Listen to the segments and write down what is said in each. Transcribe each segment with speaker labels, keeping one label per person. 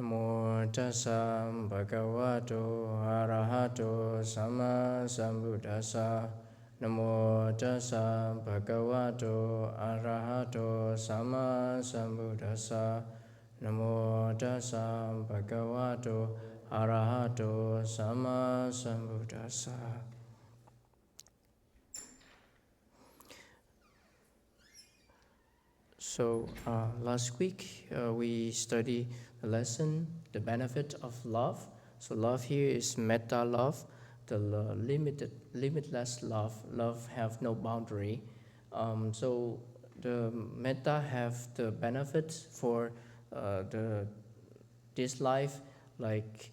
Speaker 1: Namo tassa bhagavato arahato sama sambuddhassa. Namo tassa bhagavato arahato sama sambuddhassa. Namo tassa bhagavato arahato sama sambuddhassa. So last week we studied the lesson, the benefit of love. So love here is metta love, the limitless love. Love have no boundary. So the metta have the benefits for this life, like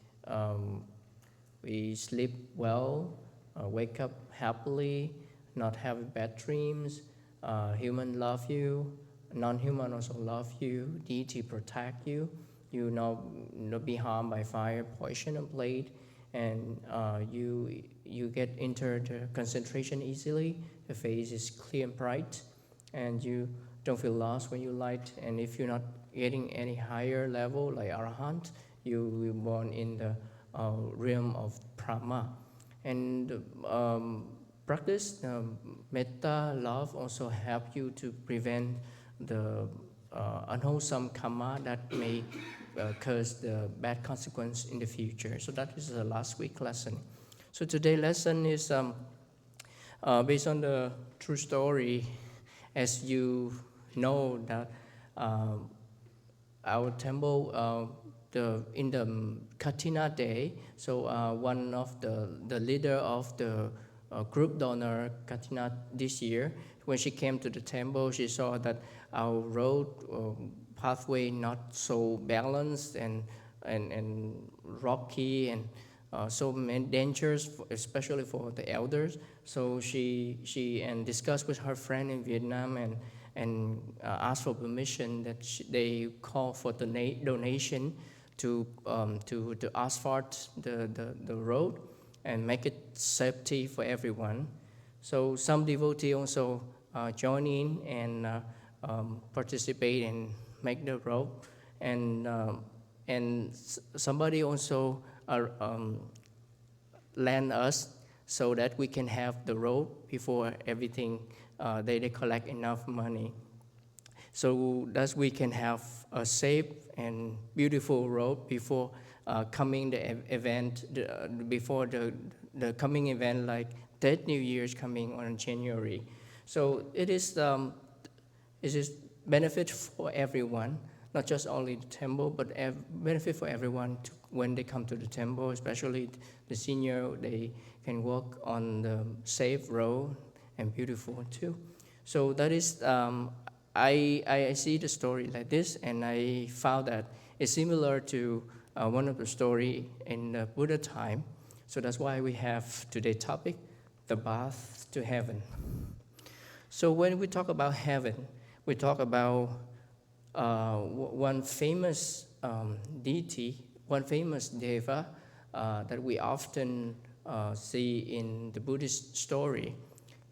Speaker 1: we sleep well, wake up happily, not have bad dreams. Human love you. Non-human also love you, deity protect you, you not be harmed by fire, poison, and plague, and you get into the concentration easily, the face is clear and bright, and you don't feel lost when you light, and if you're not getting any higher level like Arahant, you will born in the realm of Brahma. And practice metta love also help you to prevent the unwholesome karma that may cause the bad consequence in the future. So that is the last week lesson. So today's lesson is based on the true story. As you know that our temple, in the Katina day, so one of the leader of the group donor Katina this year, when she came to the temple, she saw that our road pathway not so balanced and rocky and so many dangers, especially for the elders. So she discussed with her friend in Vietnam and asked for permission that they call for the donation to asphalt the road and make it safety for everyone. So some devotee also join in and participate and make the road, and somebody also lend us so that we can have the road before everything. They collect enough money, so that we can have a safe and beautiful road before coming the event, before the coming event like Tet New Year's coming on January. So it is benefit for everyone, not just only the temple, but benefit for everyone when they come to the temple, especially the senior, they can walk on the safe road and beautiful too. So that is, I see the story like this, and I found that it's similar to one of the story in the Buddha time. So that's why we have today's topic, the path to heaven. So when we talk about heaven, we talk about one famous deity, one famous deva that we often see in the Buddhist story.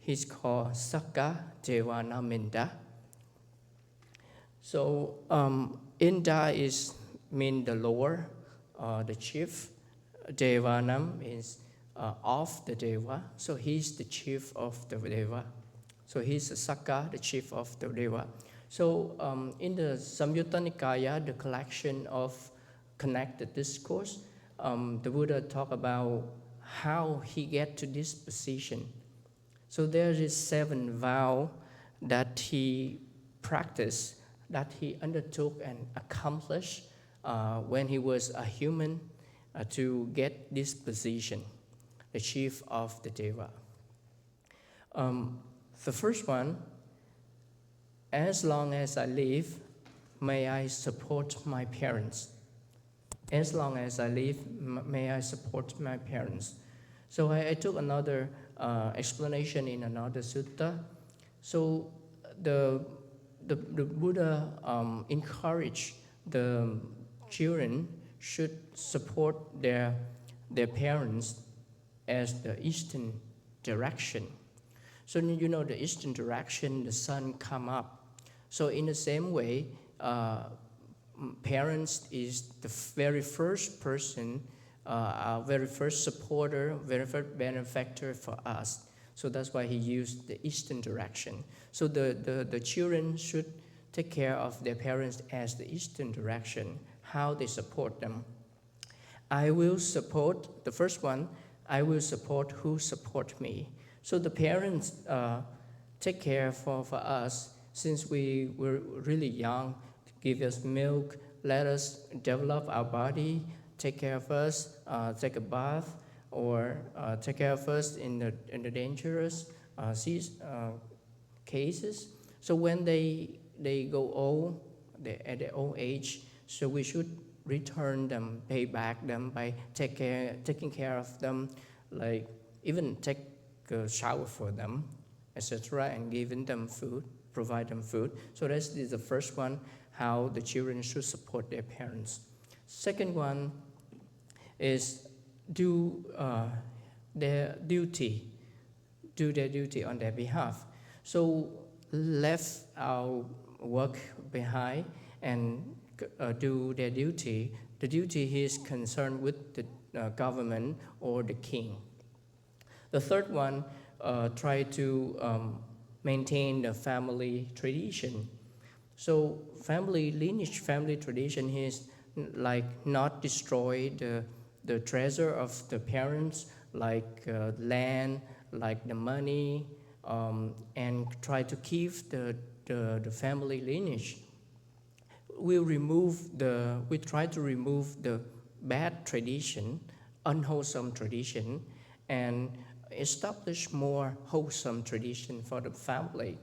Speaker 1: He's called Sakka Devanamenta. So Inda mean the lower, the chief. Devanam is of the deva, so he's the chief of the deva. So he's the Sakka, the chief of the deva. So in the Samyutta Nikaya, the collection of connected discourse, the Buddha talk about how he get to this position. So there is 7 vows that he practiced, that he undertook and accomplished when he was a human to get this position, the chief of the deva. The first one, as long as I live, may I support my parents. As long as I live, may I support my parents. So I took another explanation in another sutta. So the Buddha encouraged the children should support their parents as the eastern direction. So you know the eastern direction, the sun come up. So in the same way, parents is the very first person, our very first supporter, very first benefactor for us. So that's why he used the eastern direction. So the children should take care of their parents as the eastern direction, how they support them. I will support, the first one, I will support who support me. So the parents take care for us since we were really young, give us milk, let us develop our body, take care of us, take a bath, or take care of us in the dangerous cases. So when they go old, at their old age, so we should return them, pay back them by taking care of them, like even take a shower for them, etc., and giving them food, provide them food. So that's the first one, how the children should support their parents. Second one is do their duty on their behalf. So left our work behind and do their duty. The duty is concerned with the government or the king. The third one, try to maintain the family tradition. So family lineage, family tradition is like not destroy the treasure of the parents, like land, like the money, and try to keep the family lineage. We try to remove the bad tradition, unwholesome tradition, and establish more wholesome tradition for the family.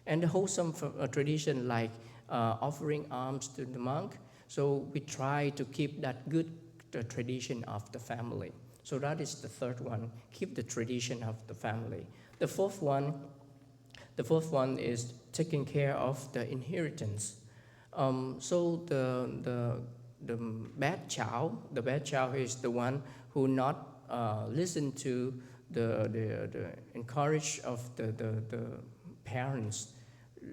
Speaker 1: And the wholesome tradition, like offering alms to the monk, so we try to keep that good tradition of the family. So that is the third one, keep the tradition of the family. The fourth one is taking care of the inheritance. So the bad child is the one who not listen to the encourage of the parents,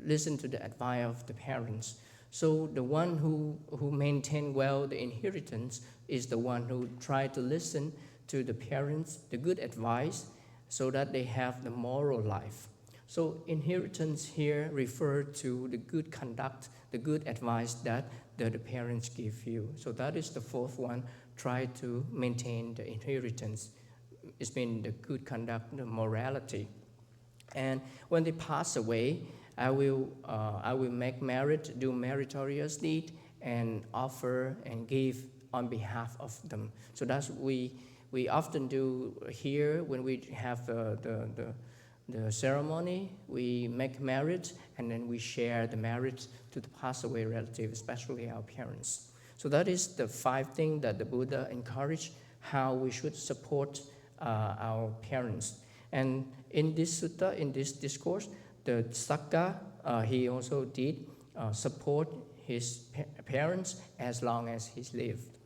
Speaker 1: listen to the advice of the parents. So the one who maintain well the inheritance is the one who try to listen to the parents, the good advice, so that they have the moral life. So inheritance here refer to the good conduct, the good advice that the parents give you. So that is the fourth one, try to maintain the inheritance. It's been the good conduct, the morality. And when they pass away, I will make merit, do meritorious deed, and offer and give on behalf of them. So that's we often do here when we have the ceremony. We make merit, and then we share the merit to the passed away relative, especially our parents. So that is the 5 things that the Buddha encouraged, how we should support our parents. And in this sutta, in this discourse, the Sakka, he also did support his parents as long as he lived.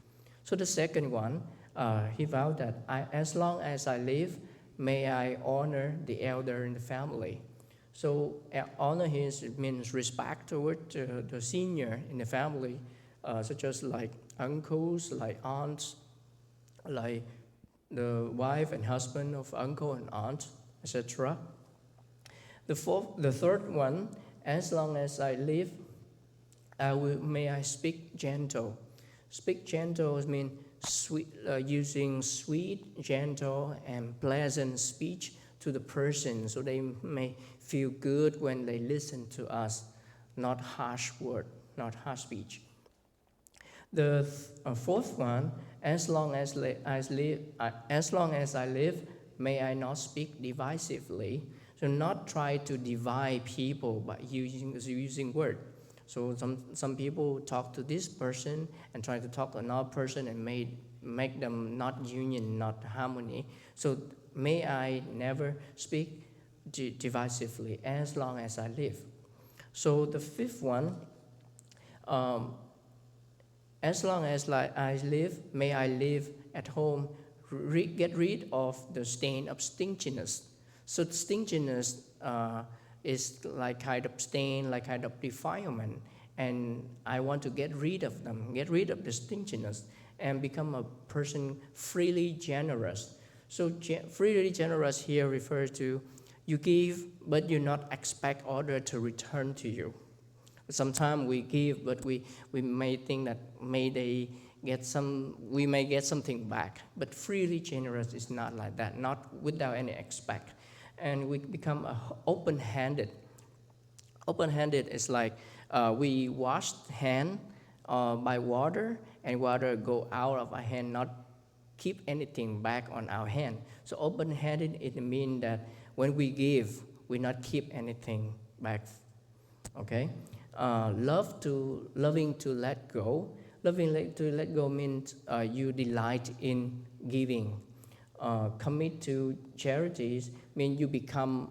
Speaker 1: So the second one, he vowed that as long as I live, may I honor the elder in the family. So honor means respect toward the senior in the family, such as like uncles, like aunts, like the wife and husband of uncle and aunt, etc. The third one, as long as I live, may I speak gentle. Speak gentle means sweet, using sweet, gentle, and pleasant speech to the person, so they may feel good when they listen to us, not harsh word, not harsh speech. The fourth one, as long as I live, may I not speak divisively. So not try to divide people by using word. So some people talk to this person and try to talk to another person and make them not union, not harmony. So may I never speak divisively as long as I live. So the fifth one, as long as I live, may I live at home, get rid of the stain of stinginess. So stinginess is like kind of stain, like kind of defilement. and I want to get rid of them, get rid of the stinginess, and become a person freely generous. So freely generous here refers to you give, but you not expect order to return to you. Sometimes we give, but we may think that we may get something back. But freely generous is not like that, not without any expect. And we become open-handed. Open-handed is like we wash hand by water, and water go out of our hand, not keep anything back on our hand. So open-handed, it means that when we give, we not keep anything back. Okay? Loving to let go. Loving to let go means you delight in giving. Commit to charities means you become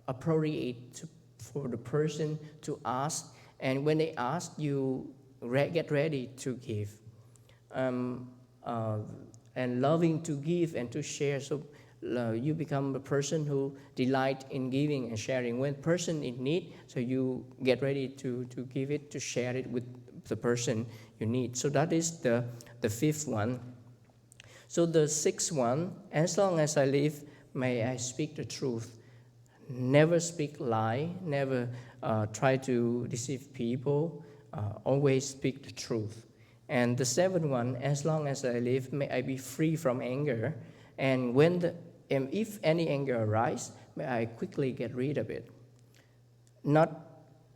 Speaker 1: appropriate for the person to ask, and when they ask, you get ready to give. And loving to give and to share, so you become a person who delight in giving and sharing. When person in need, so you get ready to give it, to share it with the person you need. So that is the fifth one. So the sixth one, as long as I live, may I speak the truth. Never speak lie, never try to deceive people, always speak the truth. And the seventh one, as long as I live, may I be free from anger. And if any anger arises, may I quickly get rid of it. Not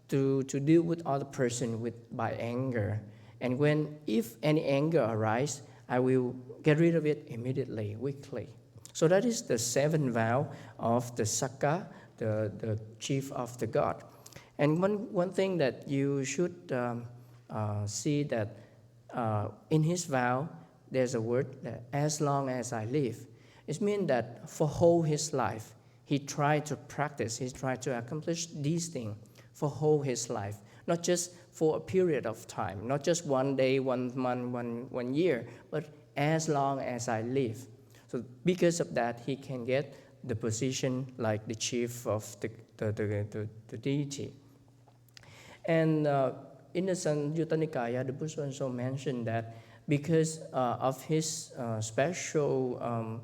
Speaker 1: to deal with other person by anger. And if any anger arises, I will get rid of it immediately, quickly. So that is the seventh vow of the Sakka, the chief of the god. And one thing that you should see that in his vow, there's a word that as long as I live. It means that for whole his life, he tried to practice, he tried to accomplish these things for whole his life, not just for a period of time, not just 1 day, 1 month, one year, but as long as I live. So because of that, he can get the position like the chief of the deity. And in the Samyutta Nikaya, the Buddha also mentioned that because of his special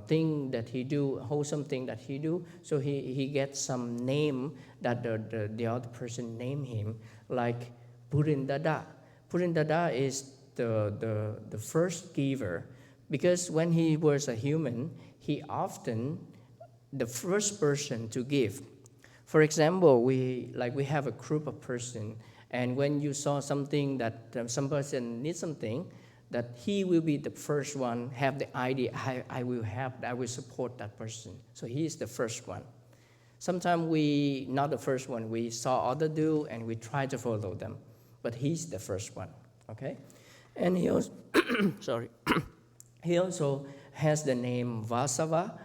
Speaker 1: thing that he do, wholesome thing that he do, so he gets some name that the other person name him, like Purindada. Purindada is the first giver, because when he was a human, he often the first person to give. For example, we have a group of person, and when you saw something that some person needs something, that he will be the first one, have the idea, I will support that person. So he is the first one. Sometimes we not the first one, we saw others do and we try to follow them, but he's the first one, okay? And he also, he also has the name Vasava,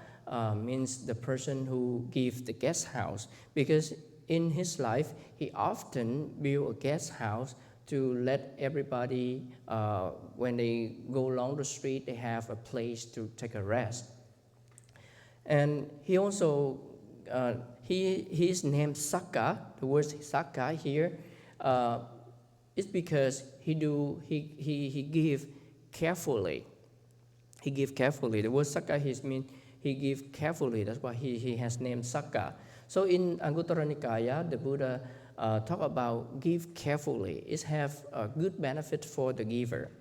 Speaker 1: means the person who gives the guest house, because in his life, he often built a guest house to let everybody, when they go along the street, they have a place to take a rest. And he also, he is named Sakka. The word Sakka here is because he give carefully. He give carefully. The word Sakka means he give carefully. That's why he has named Sakka. So in Anguttara Nikaya, the Buddha talk about give carefully. It have a good benefit for the giver.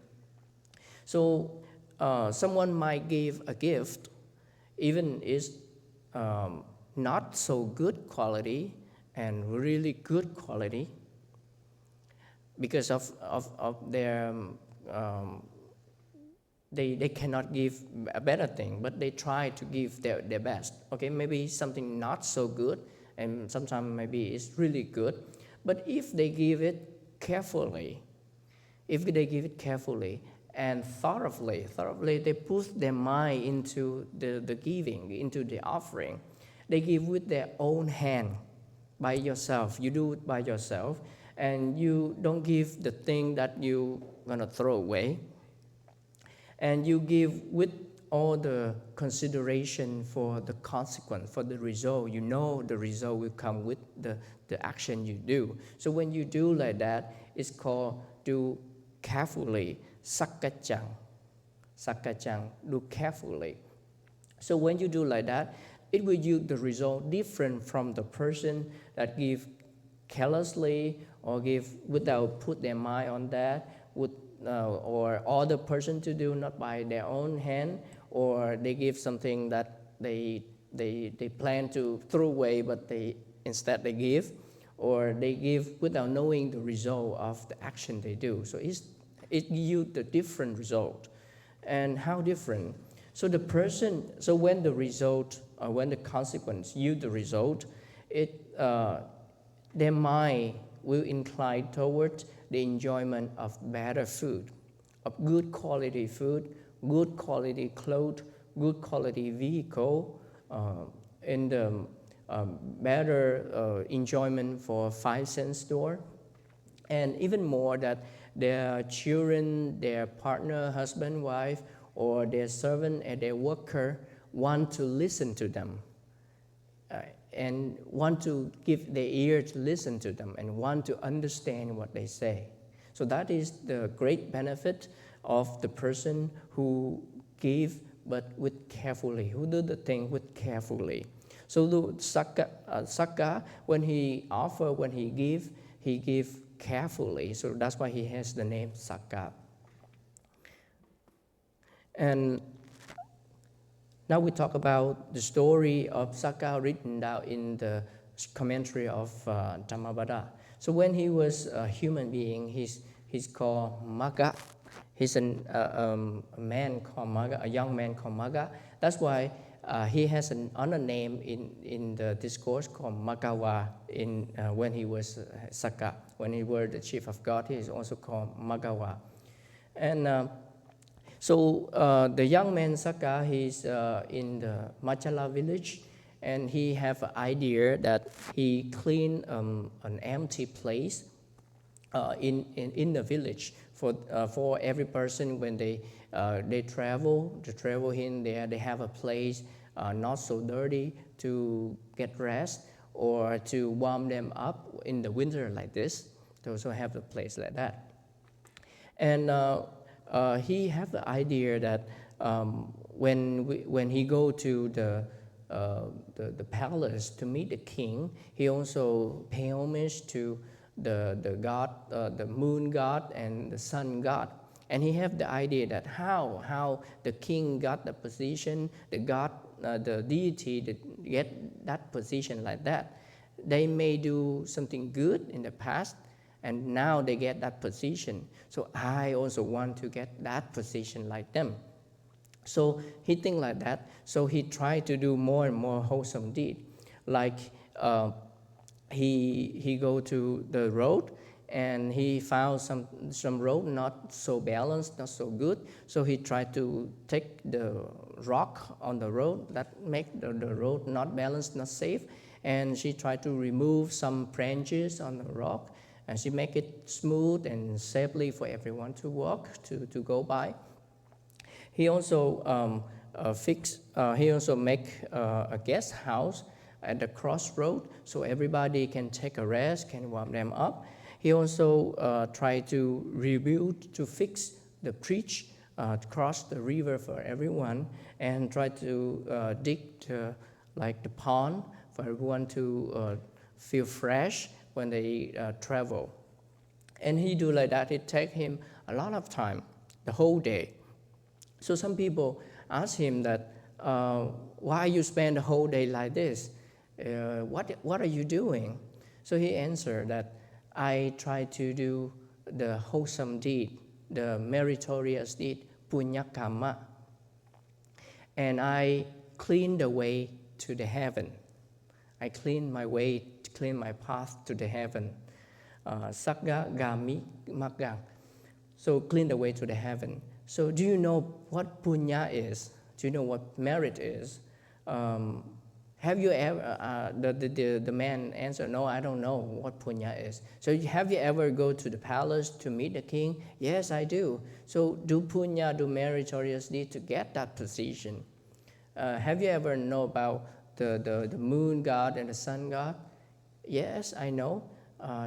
Speaker 1: So someone might give a gift, even is not so good quality and really good quality, because of their they cannot give a better thing, but they try to give their best. Okay, maybe something not so good, and sometimes maybe it's really good. But if they give it carefully, and thoroughly, they put their mind into the giving, into the offering. They give with their own hand, by yourself. You do it by yourself, and you don't give the thing that you're gonna throw away. And you give with all the consideration for the consequence, for the result. You know the result will come with the action you do. So when you do like that, it's called do carefully, sakkachang. Sakkachang, do carefully. So when you do like that, it will yield the result different from the person that give carelessly or give without put their mind on that, or other person to do not by their own hand, or they give something that they plan to throw away, but instead they give, or they give without knowing the result of the action they do. So it yields the different result. And how different? So when the result, when the consequence yield the result, their mind will incline toward the enjoyment of better food, of good quality food, good quality clothes, good quality vehicle, and better enjoyment for 5-cent store, and even more that their children, their partner, husband, wife, or their servant and their worker want to listen to them, and want to give their ear to listen to them, and want to understand what they say. So that is the great benefit of the person who give but with carefully, who do the thing with carefully. So the Sakka, when he offer, when he give carefully. So that's why he has the name Sakka. And now we talk about the story of Sakka written down in the commentary of Dhammapada. So when he was a human being, he's called Magga. He's a man called Magga, a young man called Magga. That's why he has another name in the discourse called Maggawa when he was Sakka. When he was the chief of God, he is also called Maggawa. And so the young man Sakka, he's in the Machala village, and he have an idea that he clean an empty place in the village for every person when they travel in there. They have a place not so dirty to get rest or to warm them up in the winter like this. They also have a place like that. And he have the idea that when he go to the palace to meet the king, he also pay homage to the god, the moon god and the sun god. And he have the idea that how the king got the position, the god, the deity that get that position like that. They may do something good in the past, and now they get that position. So I also want to get that position like them. So he think like that. So he tried to do more and more wholesome deed. Like he go to the road, and he found some road not so balanced, not so good. So he tried to take the rock on the road that make the road not balanced, not safe. And she tried to remove some branches on the rock, and she make it smooth and safely for everyone to walk, to go by. He also make a guest house at the crossroad, so everybody can take a rest, can warm them up. He also tried to rebuild, to fix the bridge, to cross the river for everyone, and try to dig like the pond for everyone to feel fresh when they travel. And he do like that. It take him a lot of time, the whole day. So some people ask him that, why you spend the whole day like this? What are you doing? So he answered that, I try to do the wholesome deed, the meritorious deed, punya kamma. And I clean the way to the heaven. I clean my way, clean my path to the heaven. Sakga gami magga. So clean the way to the heaven. So do you know what punya is? Do you know what merit is? Have you ever, the man answered, no, I don't know what punya is. So have you ever go to the palace to meet the king? Yes, I do. So do punya, do meritorious deed to get that position. Have you ever know about the moon god and the sun god? Yes, I know.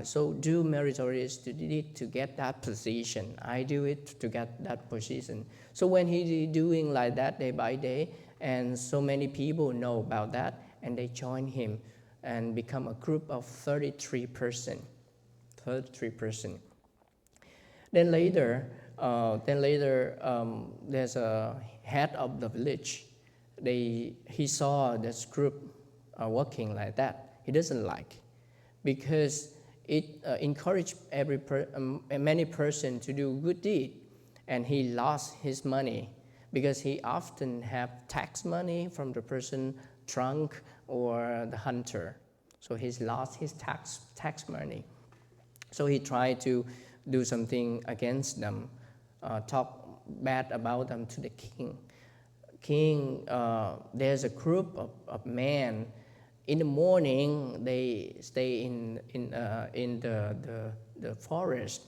Speaker 1: So do meritorious deed to get that position. I do it to get that position. So when he doing like that day by day, and so many people know about that, and they join him and become a group of 33 person. 33 person. Then later, there's a head of the village. He saw this group working like that. He doesn't like, because it encouraged many person to do good deed, and he lost his money because he often have tax money from the person drunk or the hunter. So he's lost his tax money. So he tried to do something against them, talk bad about them to the king. There's a group of men. In the morning, they stay in the forest.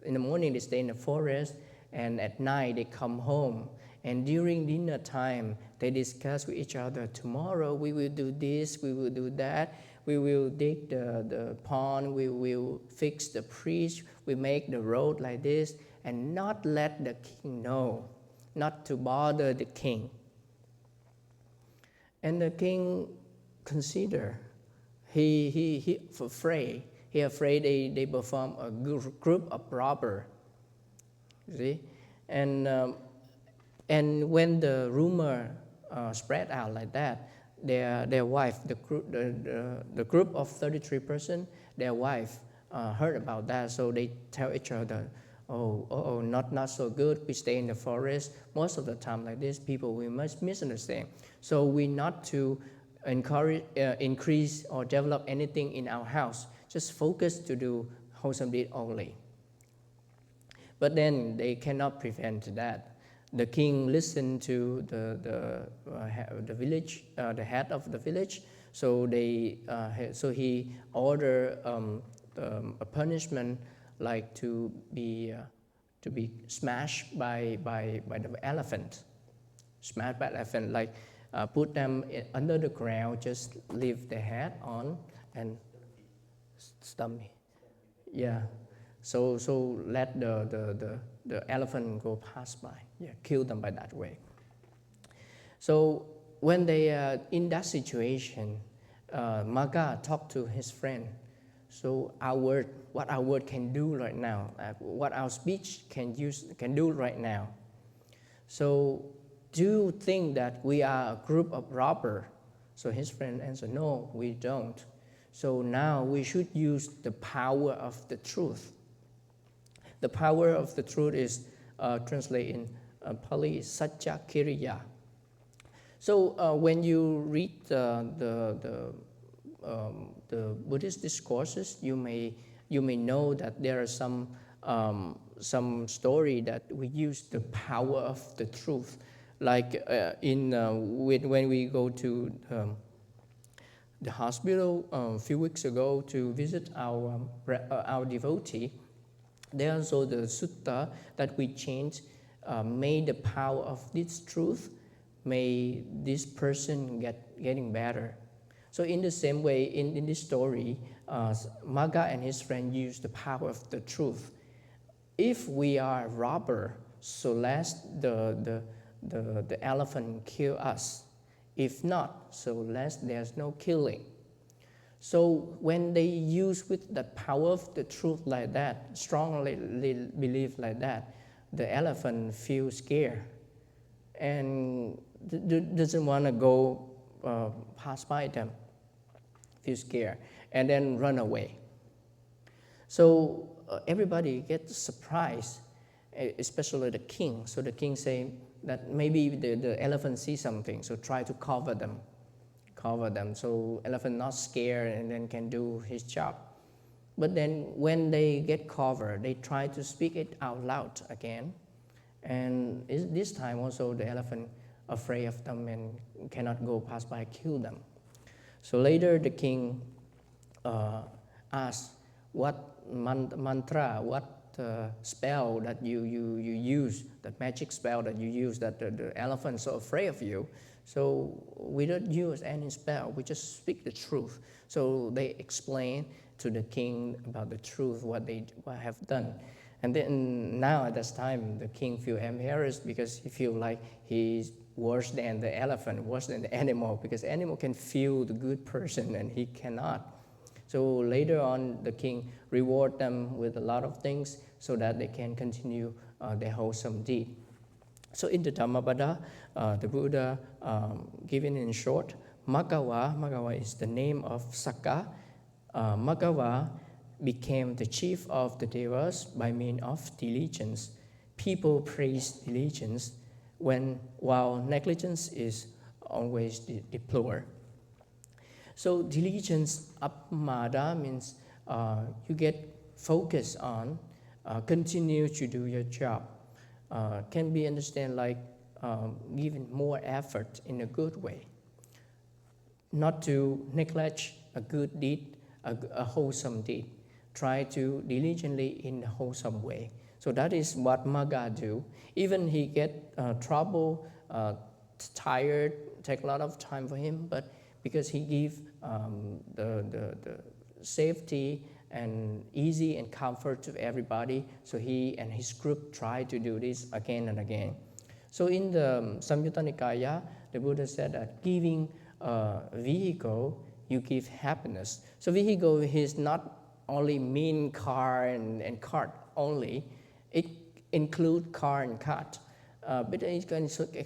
Speaker 1: In the morning, they stay in the forest, and at night, they come home. And during dinner time, they discuss with each other, tomorrow we will do this, we will do that, we will dig the pond, we will fix the bridge, we make the road like this, and not let the king know, not to bother the king. And the king consider, he afraid they perform a group of robbers. See, and when the rumor spread out like that, their wife, the group of 33 person, their wife heard about that, so they tell each other, oh, not so good. We stay in the forest most of the time like this. People we must misunderstand. So we not to encourage, increase or develop anything in our house. Just focus to do wholesome deed only. But then they cannot prevent that. The king listened to the village, the head of the village. So he ordered a punishment, like to be smashed by the elephant. Smashed by elephant, like put them under the ground, just leave the head on and stump. Yeah. So let the elephant go pass by. Yeah, kill them by that way. So when they are in that situation, Maga talked to his friend. So what our word can do right now, what our speech can do right now. So do you think that we are a group of robbers? So his friend answered, no, we don't. So now we should use the power of the truth. The power of the truth is translated in Pali, Satya Kiriya. So when you read the Buddhist discourses, you may know that there are some story that we use the power of the truth. Like when we go to the hospital a few weeks ago to visit our devotee, there also the sutta that we chant, may the power of this truth, may this person getting better. So in the same way, in this story, Maga and his friend use the power of the truth. If we are robber, so let the elephant kill us. If not, so there's no killing. So when they use with the power of the truth like that, strongly believe like that, the elephant feels scared and doesn't want to go pass by them, feel scared, and then run away. So everybody gets surprised, especially the king. So the king say that maybe the elephant sees something, so try to cover them, so elephant not scared and then can do his job. But then when they get covered, they try to speak it out loud again, and this time also the elephant afraid of them and cannot go pass by, kill them. So later the king asked, what mantra, what spell that you use, that magic spell that you use, that the elephant is so afraid of you. So we don't use any spell, we just speak the truth. So they explain to the king about the truth, what they have done. And then now at this time, the king feels embarrassed because he feels like he's worse than the elephant, worse than the animal, because animal can feel the good person and he cannot. So later on, the king reward them with a lot of things so that they can continue their wholesome deed. So in the Dhammapada, the Buddha, given in short, Magawa is the name of Sakka. Magawa became the chief of the devas by means of diligence. People praise diligence while negligence is always deplored. So diligence appamada means you get focused on, continue to do your job. Can be understood like giving more effort in a good way. Not to neglect a good deed, a wholesome deed. Try to diligently in a wholesome way. So that is what Maga do. Even he get trouble, tired, take a lot of time for him, but because he give the safety and easy and comfort to everybody, so he and his group try to do this again and again. So in the Samyutta Nikaya, the Buddha said that giving a vehicle, you give happiness. So vehicle is not only mean car and cart only. It includes car and cart. But it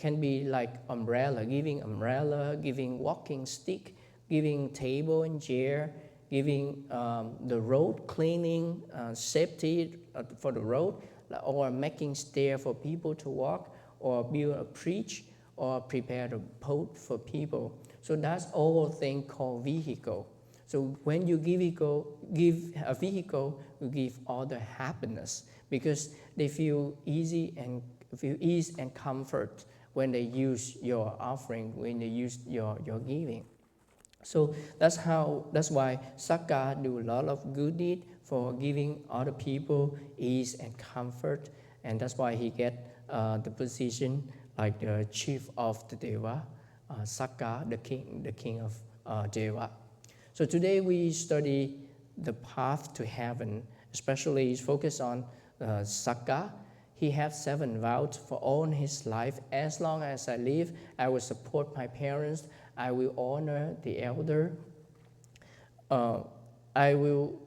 Speaker 1: can be like umbrella, giving walking stick, giving table and chair, giving the road cleaning, safety for the road, or making stair for people to walk, or build a bridge, or prepare the boat for people. So that's all thing called vehicle. So when you give a vehicle, you give all the happiness because they feel easy and feel ease and comfort when they use your offering, when they use your giving. So that's why Sakka do a lot of good deed for giving other people ease and comfort, and that's why he get the position like the chief of the Deva, Sakka, the king of Deva. So today we study the path to heaven, especially focus on Sakka. He has 7 vows for all his life. As long as I live, I will support my parents. I will honor the elder. I will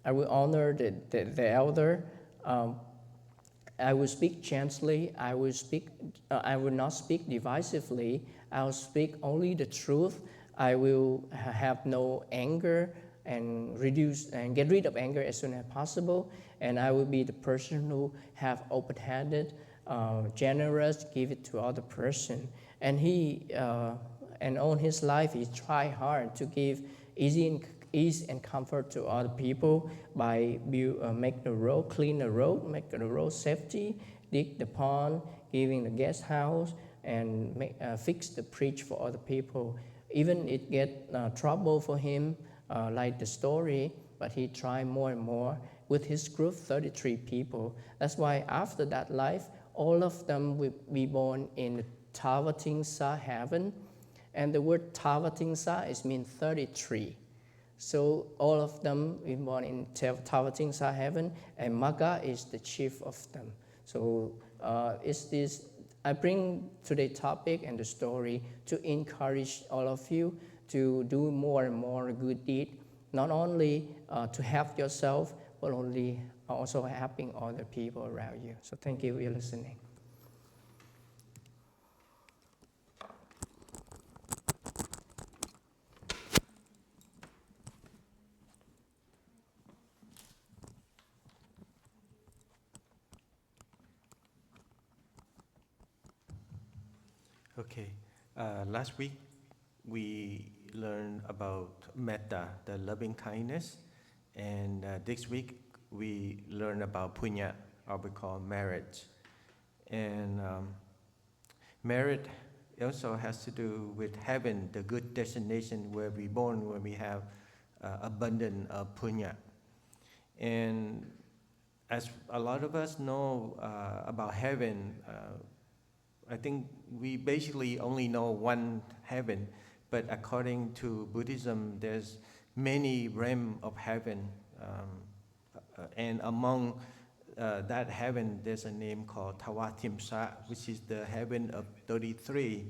Speaker 1: honor the elder. I will speak gently. I will not speak divisively. I will speak only the truth. I will have no anger and get rid of anger as soon as possible. And I will be the person who have open-handed, generous, give it to other person. And he, and all his life, he try hard to give ease and comfort to other people by make the road, clean the road, make the road safety, dig the pond, giving the guest house, and fix the bridge for other people. Even it get trouble for him, like the story, but he tried more and more with his group, 33 people. That's why after that life, all of them will be born in the Tavatimsa heaven. And the word Tavatimsa is mean 33. So all of them will be born in Tavatimsa heaven, and Magga is the chief of them. So I bring today's topic and the story to encourage all of you to do more and more good deed, not only to help yourself, but also helping other people around you. So thank you for listening.
Speaker 2: Okay, last week we learned about metta, the loving kindness, and this week we learn about punya, or we call marriage. And Merit also has to do with heaven, the good destination where we born, where we have abundant punya. And as a lot of us know about heaven, I think we basically only know one heaven, but according to Buddhism, there's many realms of heaven, and among that heaven, there's a name called Tawatimsa, which is the heaven of 33.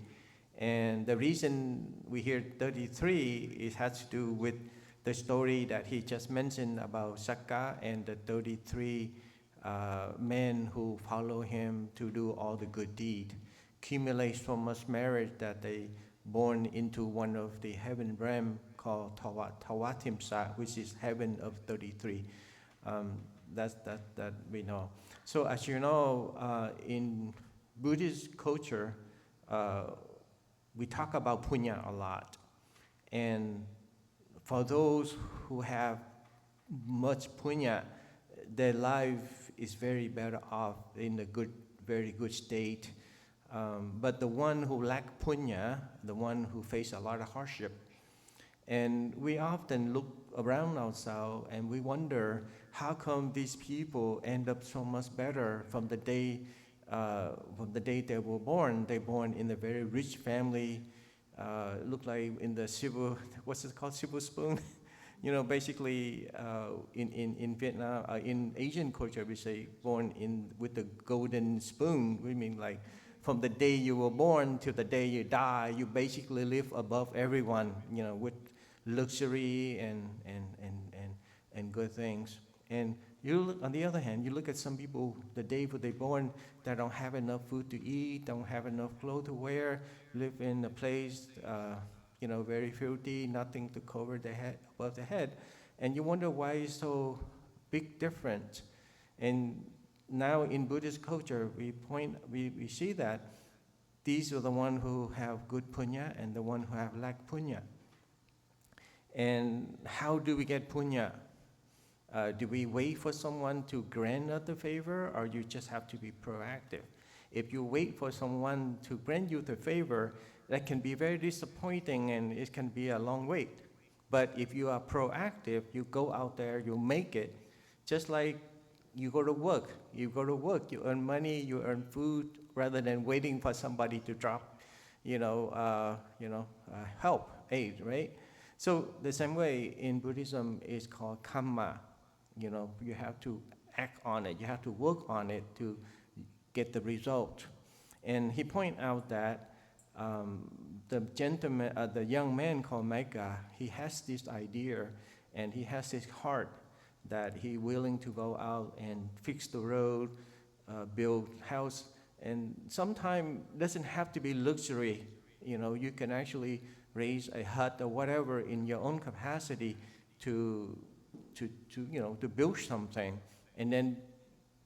Speaker 2: And the reason we hear 33, it has to do with the story that he just mentioned about Sakka and the 33 men who follow him to do all the good deed, accumulate so much merit that they born into one of the heaven realm called Tawatimsa, which is heaven of 33. That we know. So as you know, in Buddhist culture, we talk about punya a lot. And for those who have much punya, their life is very better off in a good, very good state. But the one who lack punya, the one who face a lot of hardship, and we often look around ourselves and we wonder, how come these people end up so much better from the day they were born? They born in a very rich family, look like in the silver, what's it called, silver spoon? You know, basically in Vietnam, in Asian culture, we say born in with the golden spoon. We mean like from the day you were born to the day you die, you basically live above everyone, you know, with luxury and good things. And you look, on the other hand, you look at some people the day they're born that don't have enough food to eat, don't have enough clothes to wear, live in a place, you know, very filthy, nothing to cover their head, above the head. And you wonder why it's so big difference. And now in Buddhist culture, we see that these are the ones who have good punya and the ones who have lack punya. And how do we get punya? Do we wait for someone to grant us the favor, or you just have to be proactive? If you wait for someone to grant you the favor, that can be very disappointing and it can be a long wait. But if you are proactive, you go out there, you make it, just like you go to work. You earn money, you earn food, rather than waiting for somebody to drop, help, aid, right? So the same way in Buddhism is called karma. You know, you have to act on it. You have to work on it to get the result. And he pointed out that the young man called Mecca, he has this idea and he has this heart that he willing to go out and fix the road, build house, and sometimes doesn't have to be luxury. You know, you can actually raise a hut or whatever in your own capacity to build something. And then,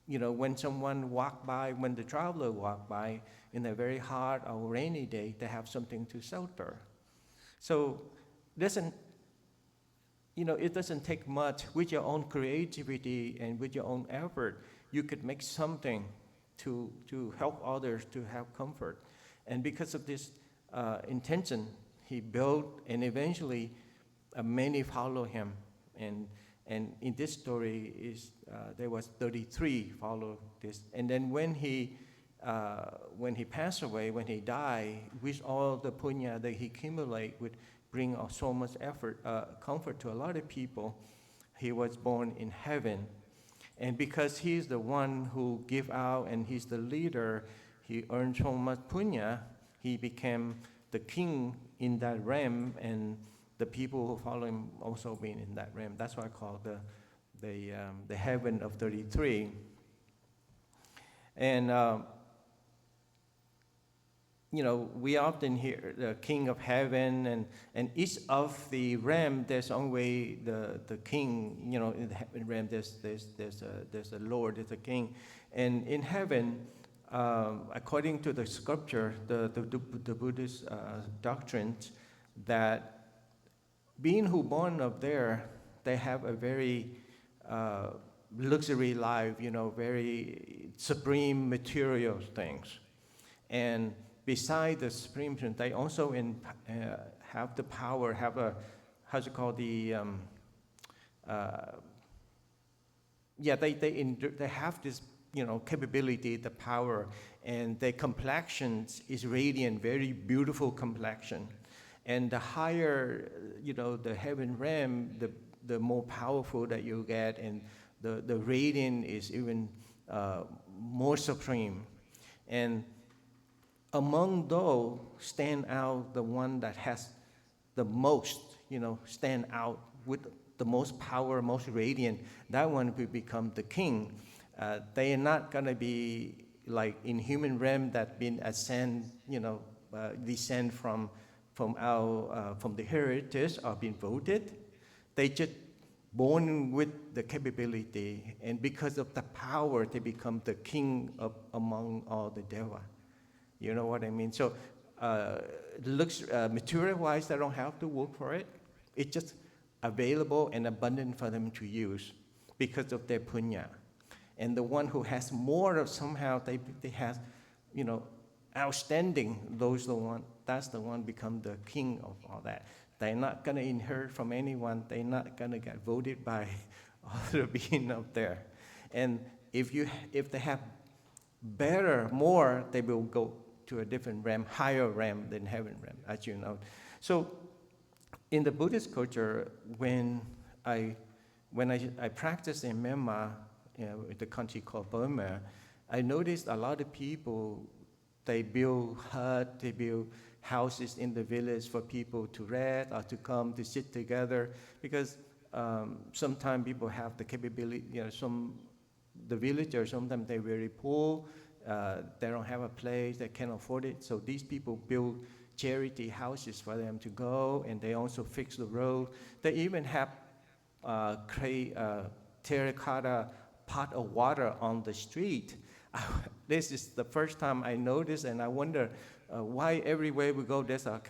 Speaker 2: you know, when the traveler walk by in a very hot or rainy day, they have something to shelter. So it doesn't take much. With your own creativity and with your own effort, you could make something to help others to have comfort. And because of this intention, he built, and eventually many follow him. And in this story there was 33 follow this. And then when he passed away, when he died, with all the punya that he accumulated, would bring so much comfort to a lot of people. He was born in heaven. And because he's the one who give out and he's the leader, he earned so much punya, he became the king in that realm, and the people who follow him also being in that realm. That's why I call the heaven of 33. And we often hear the king of heaven, and each of the realm, there's only the king. You know, in the heaven realm, there's a Lord, there's a king, and in heaven, according to the scripture, the Buddhist doctrines, that being who born up there, they have a very luxury life, very supreme material things. And beside the Supreme Person, they also have the power, have a, how's it called, the, they have this, capability, the power, and their complexion is radiant, very beautiful complexion. And the higher, the heaven realm, the more powerful that you get, and the radiant is even more supreme. And among those, stand out the one that has the most, stand out with the most power, most radiant. That one will become the king. They are not going to be like in human realm that been ascend, descend from the heritage or been voted. They just born with the capability, and because of the power, they become the king among all the deva. You know what I mean? So looks material-wise, they don't have to work for it. It's just available and abundant for them to use because of their punya. And the one who has more of somehow, they have, outstanding, that's the one become the king of all that. They're not going to inherit from anyone. They're not going to get voted by other being up there. And if they have better, more, they will go to a different realm, higher realm than heaven realm, as you know. So in the Buddhist culture, when I practiced in Myanmar, the country called Burma, I noticed a lot of people, they build huts, they build houses in the village for people to rest or to come to sit together, because sometimes people have the capability, the villagers, sometimes they're very poor, they don't have a place, they can't afford it, so these people build charity houses for them to go, and they also fix the road. They even have terracotta pot of water on the street. This is the first time I noticed, and I wonder why everywhere we go there's a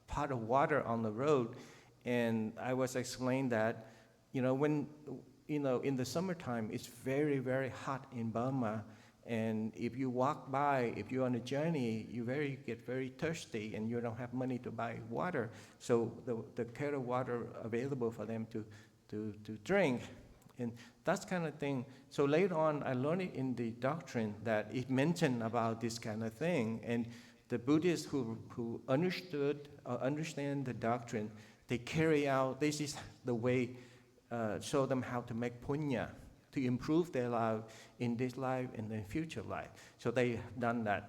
Speaker 2: pot of water on the road. And I was explained that, when, in the summertime, it's very, very hot in Burma. And if you walk by, if you're on a journey, you get very thirsty, and you don't have money to buy water. So the kettle water available for them to drink. And that's kind of thing. So later on, I learned it in the doctrine that it mentioned about this kind of thing. And the Buddhists who understand the doctrine, they carry out, this is the way, show them how to make punya, to improve their life in this life and the future life. So they've done that.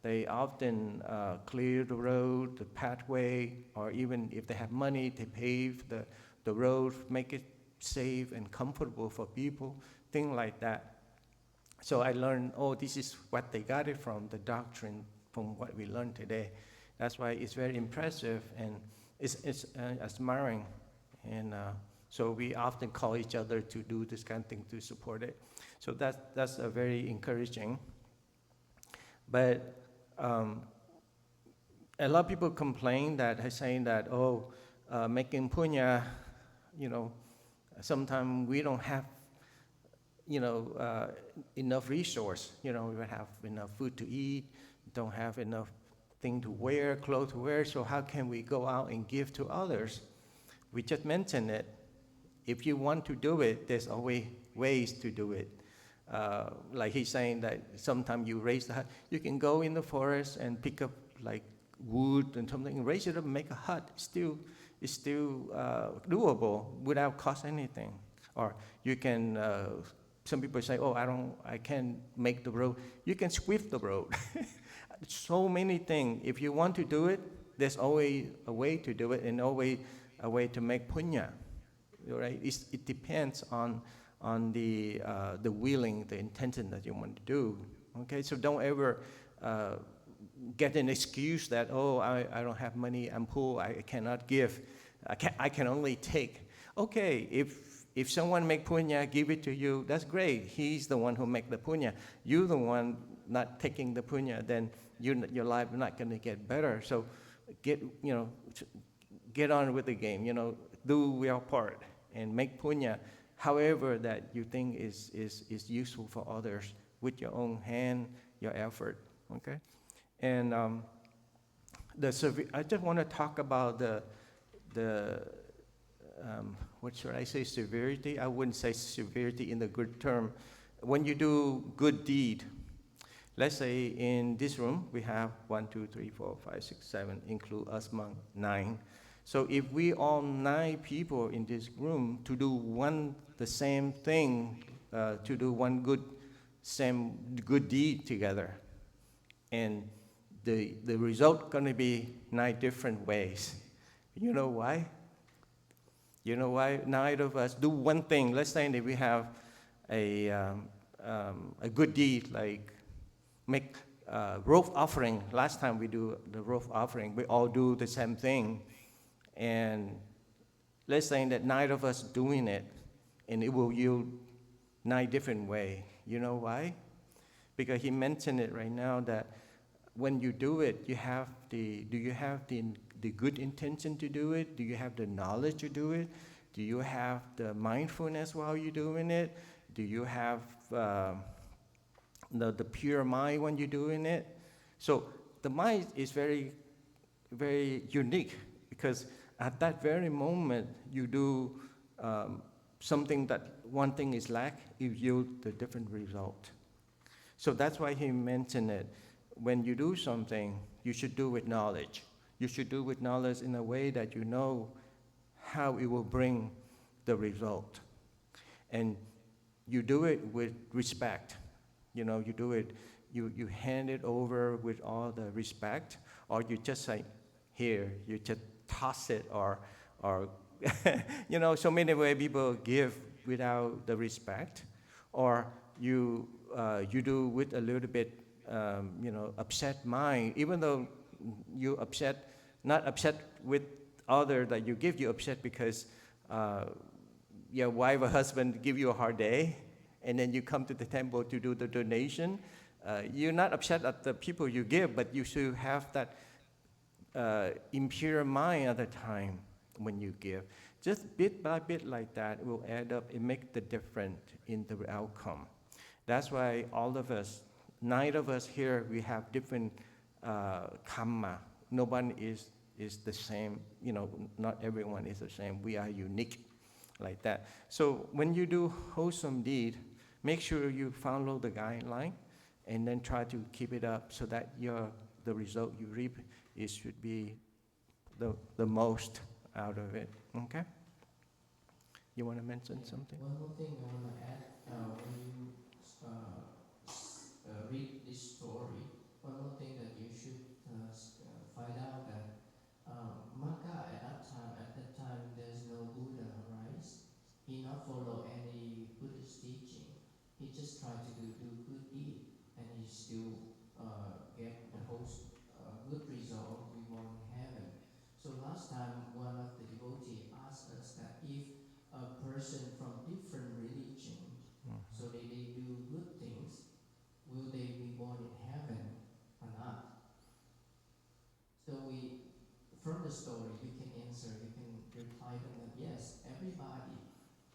Speaker 2: They often clear the road, the pathway, or even if they have money, they pave the road, make it safe and comfortable for people, things like that. So I learned, this is what they got it from, the doctrine, from what we learned today. That's why it's very impressive, and it's admiring. And so we often call each other to do this kind of thing to support it. So that's very encouraging. But a lot of people complain that, saying that, making punya, sometimes we don't have, enough resource. We don't have enough food to eat, don't have enough thing to wear, clothes to wear, so how can we go out and give to others? We just mentioned it. If you want to do it, there's always ways to do it. Like he's saying that sometimes you raise the hut, you can go in the forest and pick up like wood and something, raise it up and make a hut. It's still doable without cost anything. Or you can, some people say, I can't make the road. You can sweep the road. So many things. If you want to do it, there's always a way to do it, and always a way to make punya. Right? It depends on the willing, the intention that you want to do. Okay, so don't ever get an excuse that, I don't have money, I'm poor, I cannot give, I can only take. Okay, if someone make punya, give it to you, that's great. He's the one who make the punya. You're the one not taking the punya, then your life is not going to get better. So get on with the game. Do your part and make punya, however that you think is useful for others, with your own hand, your effort. Okay. And I just want to talk about the what should I say, severity? I wouldn't say severity in the good term. When you do good deed, let's say in this room we have 1, 2, 3, 4, 5, 6, 7, include us monk, 9. So if we all 9 people in this room to do the same thing, to do one same good deed together, and the result gonna be 9 different ways. You know why? You know why 9 of us do one thing? Let's say that we have a good deed, like make roof offering. Last time we do the roof offering, we all do the same thing. And let's say that 9 of us doing it, and it will yield 9 different ways. You know why? Because he mentioned it right now that when you do it, do you have the good intention to do it? Do you have the knowledge to do it? Do you have the mindfulness while you're doing it? Do you have the pure mind when you're doing it? So the mind is very, very unique, because at that very moment you do something that one thing is lack, it yields the different result. So that's why he mentioned it. When you do something, you should do with knowledge. You should do with knowledge in a way that you know how it will bring the result. And you do it with respect. You know, you do it, you hand it over with all the respect, or you just say, here, you just toss it, or you know, so many ways people give without the respect, or you do with a little bit, you know, upset mind, even though you not upset with other that you give, you upset because your wife or husband give you a hard day, and then you come to the temple to do the donation. You're not upset at the people you give, but you should have that impure mind at the time when you give. Just bit by bit like that will add up and make the difference in the outcome. That's why all of us, 9 of us here, we have different karma. No one is the same. You know, not everyone is the same. We are unique like that. So when you do wholesome deed, make sure you follow the guideline, and then try to keep it up so that the result you reap should be the most out of it. Okay? You want to mention something?
Speaker 1: One more thing I want to add. When you read this story, one more thing that you should find out that Magga at that time, there's no Buddha, right? He not follow any Buddhist teaching. He just tried to do good deed, and he still get the whole good result, reward in heaven. So last time, one of the devotees asked us that if a person from different religion, so they do good things, will they be born in heaven or not? So from the story, you can answer, you can reply them that yes, everybody,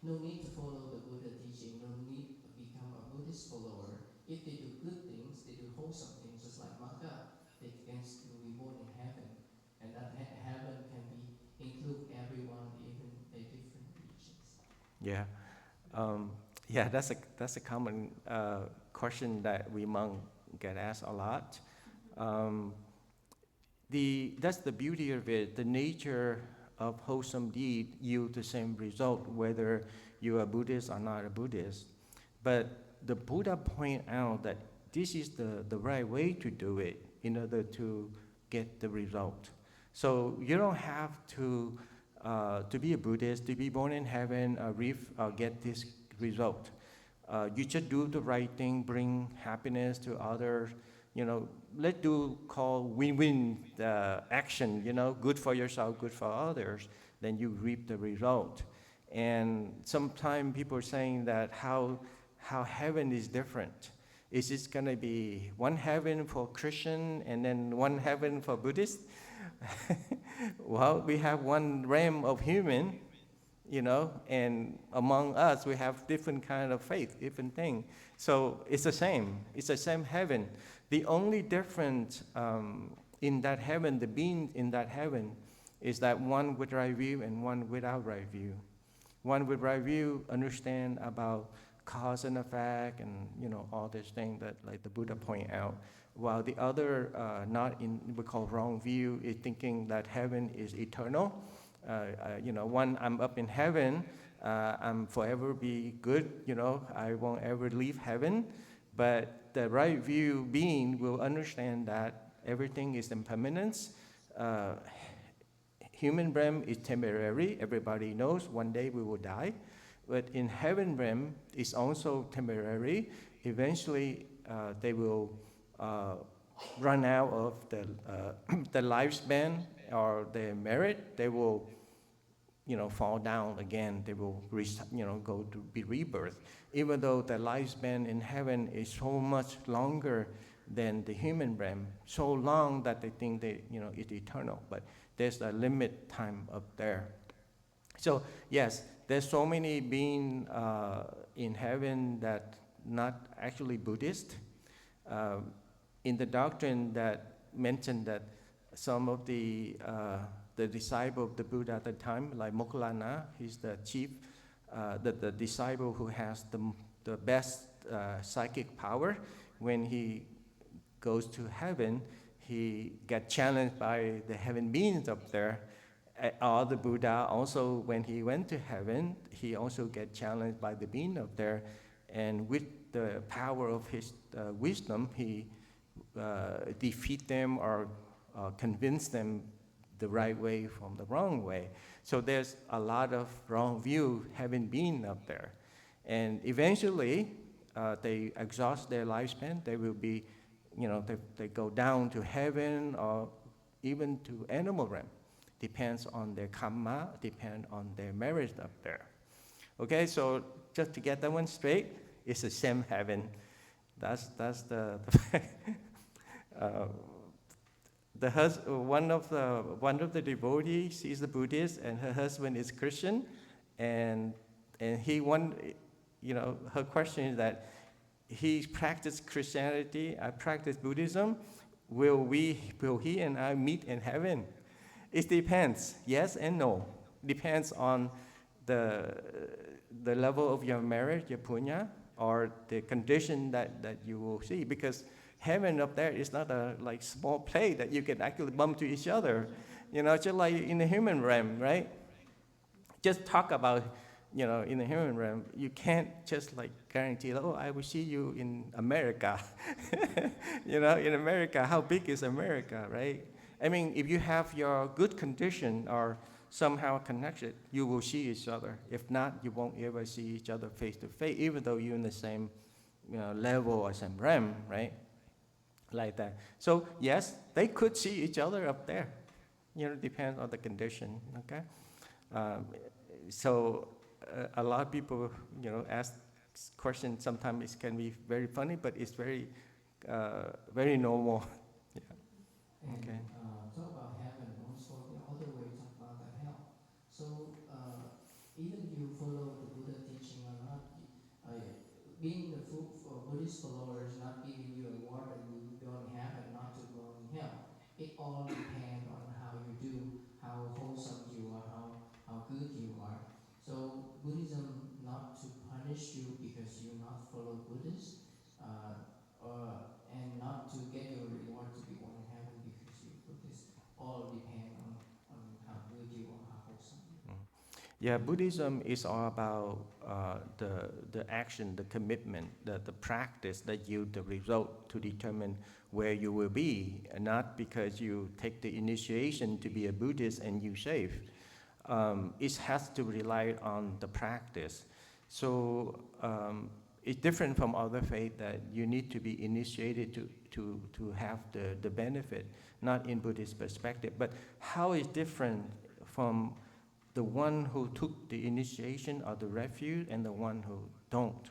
Speaker 1: no need to follow the Buddha teaching, no need to become a Buddhist follower. If they do good things, they do wholesome things, just like Magga, they can still be born in heaven. And that heaven can include everyone, even the different religions.
Speaker 2: Yeah. Yeah, that's a common question that we monks get asked a lot. That's the beauty of it. The nature of wholesome deed yield the same result, whether you're a Buddhist or not a Buddhist. But the Buddha point out that this is the right way to do it in order to get the result. So you don't have to be a Buddhist, to be born in heaven, or get this result. You just do the right thing, bring happiness to others. You know, let's do call win-win action. You know, good for yourself, good for others. Then you reap the result. And sometimes people are saying that how heaven is different. Is it going to be one heaven for Christian and then one heaven for Buddhist? Well, we have one realm of human. you know, and among us, we have different kind of faith, different thing. So it's the same. It's the same heaven. The only difference in that heaven, the being in that heaven, is that one with right view and one without right view. One with right view understand about cause and effect and, you know, all these things that like the Buddha point out, while the other not in, we call wrong view, is thinking that heaven is eternal. You know, one, I'm up in heaven, I'm forever be good, you know, I won't ever leave heaven. But the right view being will understand that everything is impermanence. Human realm is temporary. Everybody knows one day we will die. But in heaven realm, it's also temporary. Eventually, they will run out of the lifespan or their merit. They will, you know, fall down again. They will, you know, go to be rebirth. Even though the lifespan in heaven is so much longer than the human realm, so long that they think they, you know, it's eternal. But there's a limit time up there. So yes, there's so many beings in heaven that not actually Buddhist. In the doctrine that mentioned that some of the disciple of the Buddha at the time, like Moggallana, he's the chief, the disciple who has the best psychic power. When he goes to heaven, he gets challenged by the heaven beings up there. Or the Buddha also, when he went to heaven, he also gets challenged by the being up there. And with the power of his wisdom, he defeat them or convince them the right way from the wrong way. So there's a lot of wrong view having been up there. And eventually, they exhaust their lifespan. They will be, you know, they go down to heaven or even to animal realm. Depends on their karma, depends on their merit up there. Okay, so just to get that one straight, it's the same heaven. That's the one of the devotees, she's a Buddhist, and her husband is Christian, and he you know, her question is that he practiced Christianity, I practice Buddhism. Will he and I meet in heaven? It depends, yes and no. Depends on the level of your merit, your punya, or the condition that you will see. Because heaven up there is not a like small place that you can actually bump to each other. You know, just like in the human realm, right? Just talk about, you know, in the human realm, you can't just like guarantee, oh, I will see you in America. You know, in America, how big is America, right? I mean, if you have your good condition or somehow connected, you will see each other. If not, you won't ever see each other face to face, even though you're in the same, you know, level or same realm, right? Like that. So yes, they could see each other up there. You know, depends on the condition. Okay. A lot of people, you know, ask questions. Sometimes it can be very funny, but it's very, very normal. Yeah.
Speaker 1: And
Speaker 2: Okay.
Speaker 1: talk about heaven. Also, the other way talk about the hell. So even you follow the Buddha teaching or not, being the Buddhist follower is not giving you a word that you go in heaven, not to go in hell. It all depends on how you do, how wholesome you are, how good you are. So Buddhism not to punish you because you not follow Buddhist, and not to get your reward to be born in heaven because you Buddhist. All depend on how good you are, how wholesome you are.
Speaker 2: Yeah, Buddhism is all about the action, the commitment, the practice that yield the result to determine where you will be, and not because you take the initiation to be a Buddhist and you save. It has to rely on the practice. So it's different from other faith that you need to be initiated to have the benefit, not in Buddhist perspective. But how is different from the one who took the initiation or the refuge and the one who don't?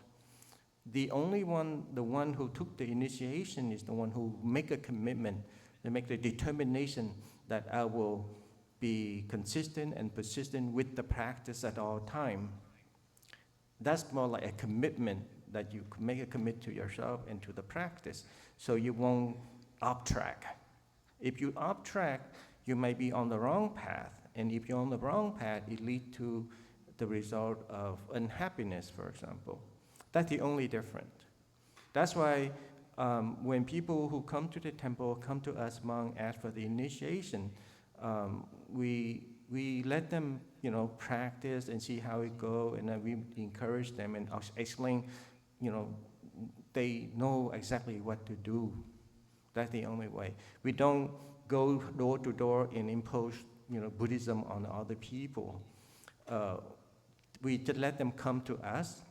Speaker 2: The one who took the initiation is the one who make a commitment, they make the determination that I will be consistent and persistent with the practice at all time. That's more like a commitment that you make a commit to yourself and to the practice, so you won't off track. If you off track, you may be on the wrong path, and if you're on the wrong path, it leads to the result of unhappiness, for example. That's the only difference. That's why when people who come to the temple, come to us monks, ask for the initiation, we let them, practice and see how it goes, and then we encourage them and explain, they know exactly what to do. That's the only way. We don't go door to door and impose, Buddhism on other people. We just let them come to us,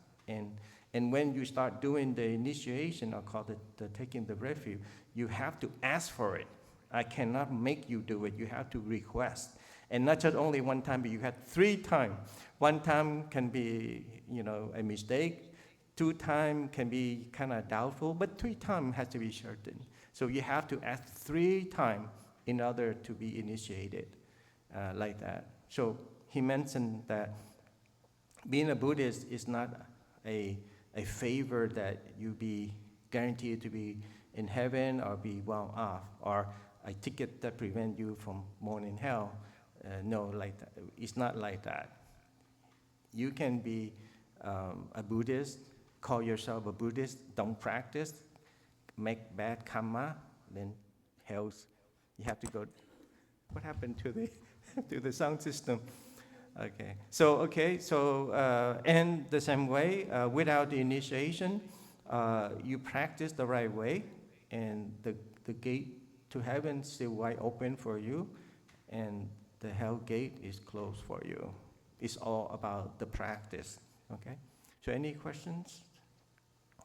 Speaker 2: and when you start doing the initiation, I call it the taking the refuge, you have to ask for it. I cannot make you do it. You have to request. And not just only one time, but you have 3 times. One time can be, a mistake. 2 times can be kind of doubtful, but 3 times has to be certain. So you have to ask 3 times in order to be initiated, like that. So he mentioned that being a Buddhist is not a favor that you be guaranteed to be in heaven or be well off, or a ticket that prevents you from more in hell. No, like that. It's not like that. You can be a Buddhist, call yourself a Buddhist, don't practice, make bad karma, then hell's, you have to go. What happened to the to the sound system? Okay, so and the same way, without the initiation, you practice the right way, and the gate to heaven is still wide open for you, and the hell gate is closed for you. It's all about the practice. Okay. So any questions?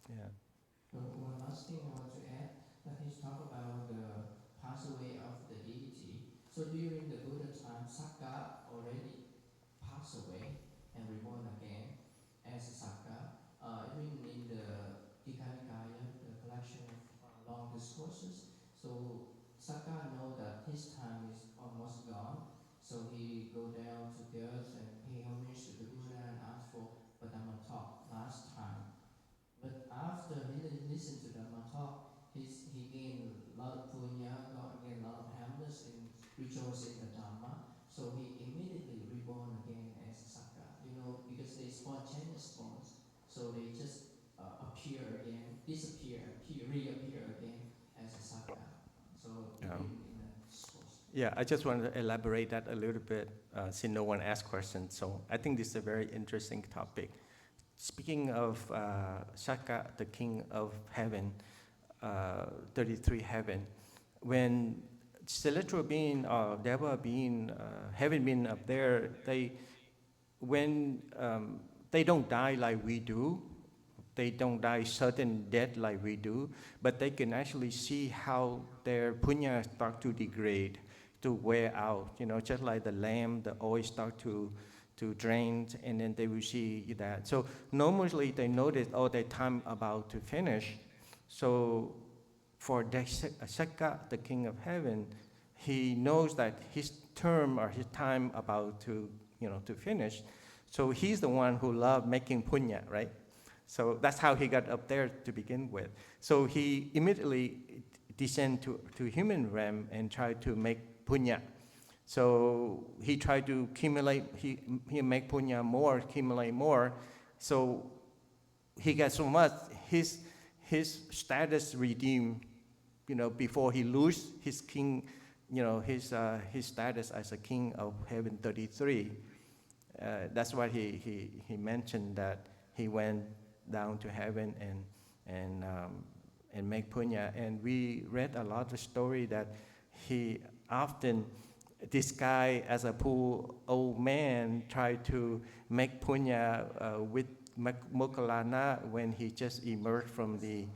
Speaker 2: Yeah.
Speaker 1: One last thing I want to add, that he's talk about the pass away of the deity. So during the Buddha time, Sakka already passed away and reborn again as Sakka. Even in the Dikha-nikaya, the collection of long discourses, so Sakka know that his time is almost gone, so he go down to the earth and pay homage to the Buddha and ask for Dhamma talk last time. But after he listened to Dhamma talk, he gained a lot of punya, gained a lot of happiness in rejoicing the Dhamma. So he immediately reborn again as a Sakka, because they spontaneous born. So they just appear again, disappear, reappear again as a Sakka. So in the discourse.
Speaker 2: Yeah, I just want to elaborate that a little bit, since no one asked questions. So I think this is a very interesting topic. Speaking of Sakka, the king of heaven, 33 heaven, when celestial being or devil being, heaven being up there, when they don't die like we do, they don't die sudden death like we do, but they can actually see how their punya start to degrade, to wear out, just like the lamp, the oil start to drain, and then they will see that. So normally they notice, their time about to finish. So for Sakka, the king of heaven, he knows that his term or his time about to finish. So he's the one who loved making punya, right? So that's how he got up there to begin with. So he immediately descend to human realm and tried to make punya. So he tried to accumulate, he make punya more, accumulate more. So he got so much, his status redeemed, before he lose his king, his status as a king of heaven 33. That's why he mentioned that he went down to heaven and make punya. And we read a lot of story that he often disguised as a poor old man, tried to make punya with Moggallana when he just emerged from the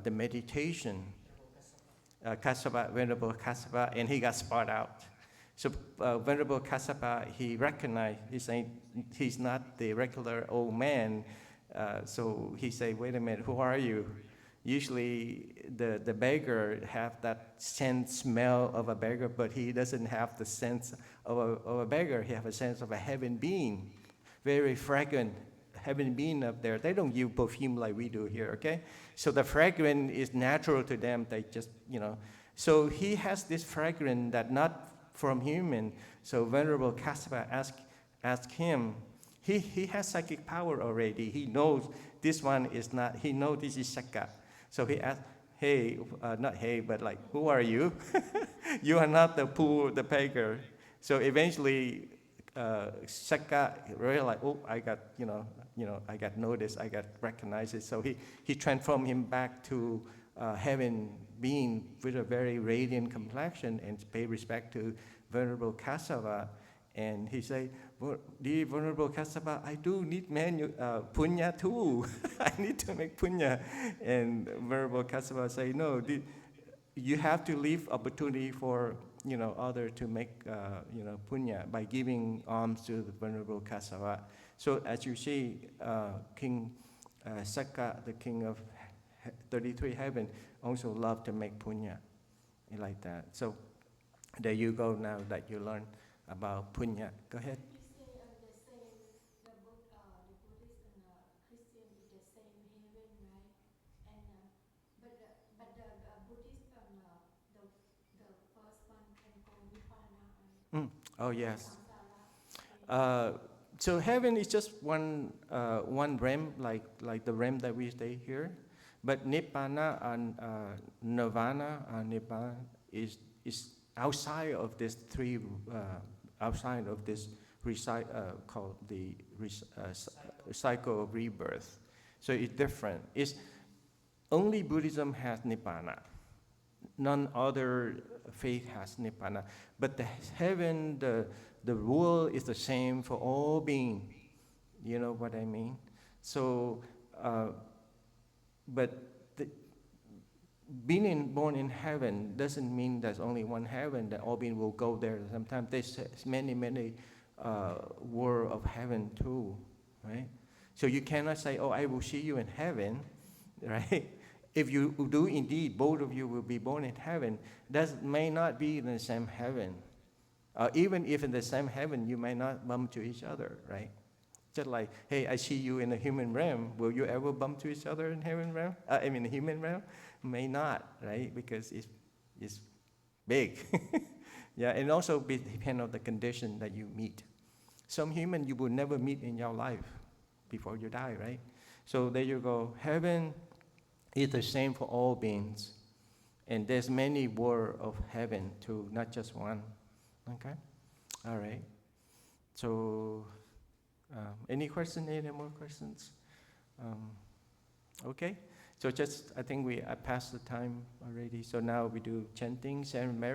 Speaker 2: meditation. Kassapa, Venerable Kassapa, and he got spot out. So Venerable Kassapa, he recognized, he's not the regular old man. So he said, wait a minute, who are you? usually the beggar have that smell of a beggar, but he doesn't have the sense of a beggar. He have a sense of a heaven being, very fragrant heaven being up there. They don't use perfume like we do here, okay? So the fragrance is natural to them. They just, So he has this fragrance that not from human. So Venerable Kassapa asked him, he has psychic power already. He knows this one is not, he knows this is Shaka. So he asked, hey, not hey, but like, who are you? You are not the poor, the beggar. So eventually, Shaka realized, oh, I got, I got noticed, I got recognized. So he transformed him back to heaven being with a very radiant complexion and pay respect to Venerable Kassapa. And he said, dear Venerable Kassapa, I do need punya too. I need to make punya. And Venerable Kassapa said, no, you have to leave opportunity for other to make punya by giving alms to the Venerable Kassapa. So as you see, King Sakka, the king of 33 heaven, also loved to make punya like that. So there you go now that you learn about punya. Go ahead.
Speaker 3: You say the same, the Buddhist and Christian is the same heaven, right? And but the Buddhist and the first one can go Nibbana.
Speaker 2: Oh yes.
Speaker 3: Samsara.
Speaker 2: So heaven is just one realm, like the realm that we stay here. But Nibbana and Nirvana and Nibbana is outside of this three, outside of this called the cycle of rebirth. So it's different. It's only Buddhism has Nibbana. None other faith has Nibbana. But the heaven, the world is the same for all beings. You know what I mean? So, but being born in heaven doesn't mean there's only one heaven, that all beings will go there. Sometimes there's many world of heaven too, right? So you cannot say, oh, I will see you in heaven, right? If you do indeed, both of you will be born in heaven, that may not be in the same heaven. Even if in the same heaven, you may not bump to each other, right? Just like, hey, I see you in the human realm. Will you ever bump to each other in heaven realm? The human realm? May not, right? Because it's big. Yeah, and also depend on the condition that you meet. Some human you will never meet in your life before you die, right? So there you go. Heaven is the same for all beings. And there's many worlds of heaven too, not just one. Okay? All right. So, any more questions? Okay. So I think I passed the time already. So now we do chanting, Saint Mary.